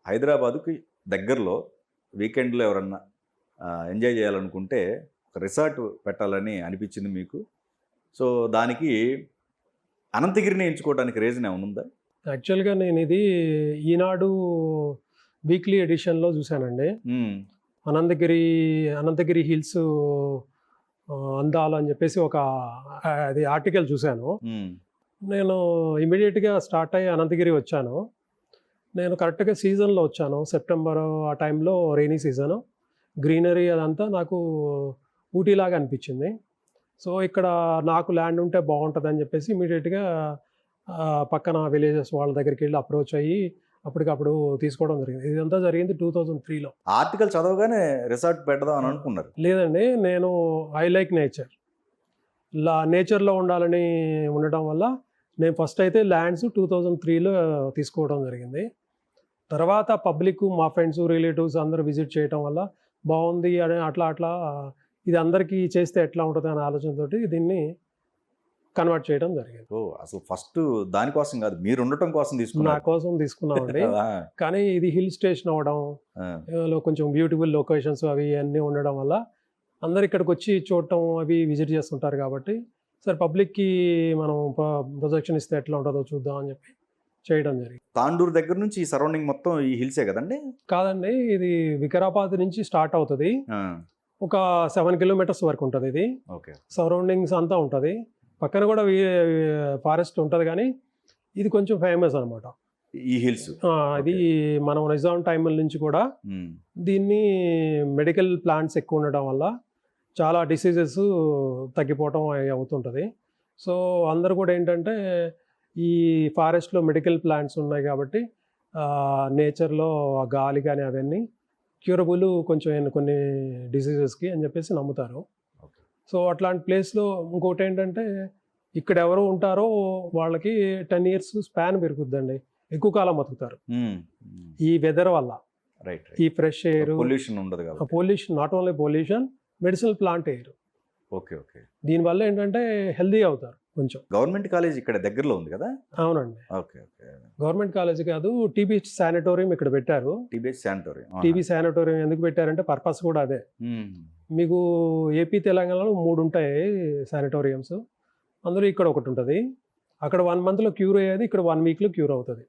హైదరాబాద్‌కి దగ్గరలో వీకెండ్‌లో ఎవరన్నా ఎంజాయ్ చేయాలనుకుంటే ఒక రిసార్ట్ పెట్టాలని అనిపించింది మీకు. సో, దానికి అనంతగిరిని ఎంచుకోవడానికి రీజన్ ఏమైనా ఉందా? యాక్చువల్‌గా నేనిది ఈనాడు వీక్లీ ఎడిషన్‌లో చూసానండి. హ్మ్. అనంతగిరి, అనంతగిరి హిల్స్ అందాలు అని చెప్పేసి ఒక అది ఆర్టికల్ చూసాను. హ్మ్. నేను ఇమ్మీడియేట్‌గా స్టార్ట్ అయ్యి అనంతగిరి వచ్చాను. నేను కరెక్ట్‌గా సీజన్‌లో వచ్చాను. సెప్టెంబర్ ఆ టైంలో రెయినీ సీజను. గ్రీనరీ అదంతా నాకు ఊటీలాగా అనిపించింది. సో, ఇక్కడ నాకు ల్యాండ్ ఉంటే బావుంటదని చెప్పేసి ఇమ్మీడియేట్‌గా పక్కన విలేజెస్ వాళ్ళ దగ్గరికెళ్ళి అప్రోచ్ అయ్యి అప్పటికప్పుడు తీసుకోవడం జరిగింది. ఇదంతా జరిగింది 2003లో. ఆర్టికల్ చదవగానే రిసార్ట్ పెడదాం అని అనుకున్నారు. లేదండి. నేను ఐ లైక్ నేచర్. నేచర్‌లో ఉండాలని ఉండడం వల్ల నేను ఫస్ట్ అయితే ల్యాండ్స్ 2003లో తీసుకోవడం జరిగింది. తర్వాత మా ఫ్రెండ్స్, రిలేటివ్స్ అందరూ విజిట్ చేయటం వల్ల బావుంది అని అట్లా ఇది అందరికీ చేస్తే ఎట్లా ఉంటదనే ఆలోచనతోటి దీన్ని కన్వర్ట్ చేయడం జరిగింది. ఓహ్! అసలు ఫస్టు దానికోసం కాదు. మీరుండటం కోసం నా తీసుకున్నారు. కోసం తీసుకున్నామండి. ఆ! కానీ ఇది హిల్ స్టేషన్ అవ్వడం, ఆ! కొంచెం బ్యూటిఫుల్ లొకేషన్స్ అవి అన్నీ ఉండడం వల్ల అందరూ ఇక్కడికొచ్చి చూడటం అవి విజిట్ చేస్తుంటారు కాబట్టి, సరే పబ్లిక్‌కి మనం ప్రొజెక్షన్ ఇస్తే ఎట్లా ఉంటదో చూద్దాం అని చెప్పి చేయడం జరిగింది. తాండూరు దగ్గర నుంచి ఈ సరౌండింగ్ మొత్తం ఈ హిల్సే కదండీ? కాదండి, ఇది వికారాబాద్ నుంచి స్టార్ట్ అవుతది. ఆ! ఒక 7 కిలోమీటర్స్ వరకు ఉంటదిది. ఓకే. సరౌండింగ్స్ అంతా ఉంటది. పక్కన కూడా ఫారెస్ట్ ఉంటది గానీ, ఇది కొంచెం ఫేమస్ అనమాట. ఈ హిల్స్. ఇది ఓకే. మనం నిజాం టైముల నుంచి కూడా హ్మ్. దీన్ని మెడికల్ ప్లాంట్స్ ఎక్కువ ఉండడం వల్ల చాలా డిసీజెస్ తగ్గిపోవటం అయి అవుతుంటది. సో, అందరూ కూడా ఏంటంటే, ఈ ఫారెస్ట్‌లో మెడికల్ ప్లాంట్స్ ఉన్నాయి కాబట్టి నేచర్‌లో ఆ గాలి గాని అవన్నీ క్యూరబుల్ కొంచెం కొన్ని డిసీజెస్‌కి అని చెప్పేసి నమ్ముతారు. ఓకే. సో, అట్లాంటి ప్లేస్‌లో ఇంకోటేంటంటే, ఇక్కడెవరు ఉంటారో వాళ్ళకి 10 ఇయర్స్ స్పాన్ పెరుగుద్దండి. ఎక్కువ కాలం బతుకుతారు. హ్మ్. హ్మ్. ఈ వెదర్ వల్ల. రైట్. ఈ రైట్. ఫ్రెష్ ఎయిరు, పొల్యూషన్ ఉండదు కాబట్టి. Pollution, not only pollution, medicinal plant air. Okay. Okay. దీనివల్ల ఏంటంటే హెల్తీ అవుతారు కొంచెం. గవర్నమెంట్ కాలేజ్ ఇక్కడ దగ్గరలో ఉంది కదా? అవునండి. ఓకే. ఓకే. గవర్నమెంట్ కాలేజ్ కాదు, టీబీ శానిటోరియం ఇక్కడ పెట్టారు. TBS sanatorium. ఆహా! టీబీ శానిటోరియం ఎందుకు పెట్టారంటే పర్పస్ కూడా అదే. హ్మ్. మీకు ఏపీ, తెలంగాణలో 3 ఉంటాయి శానిటోరియంస్. అందులో ఇక్కడ ఒకటుంటది. అక్కడ 1 మంత్‌లో క్యూర్ అయ్యేది ఇక్కడ 1 వీక్‌లో క్యూర్ అవుతది.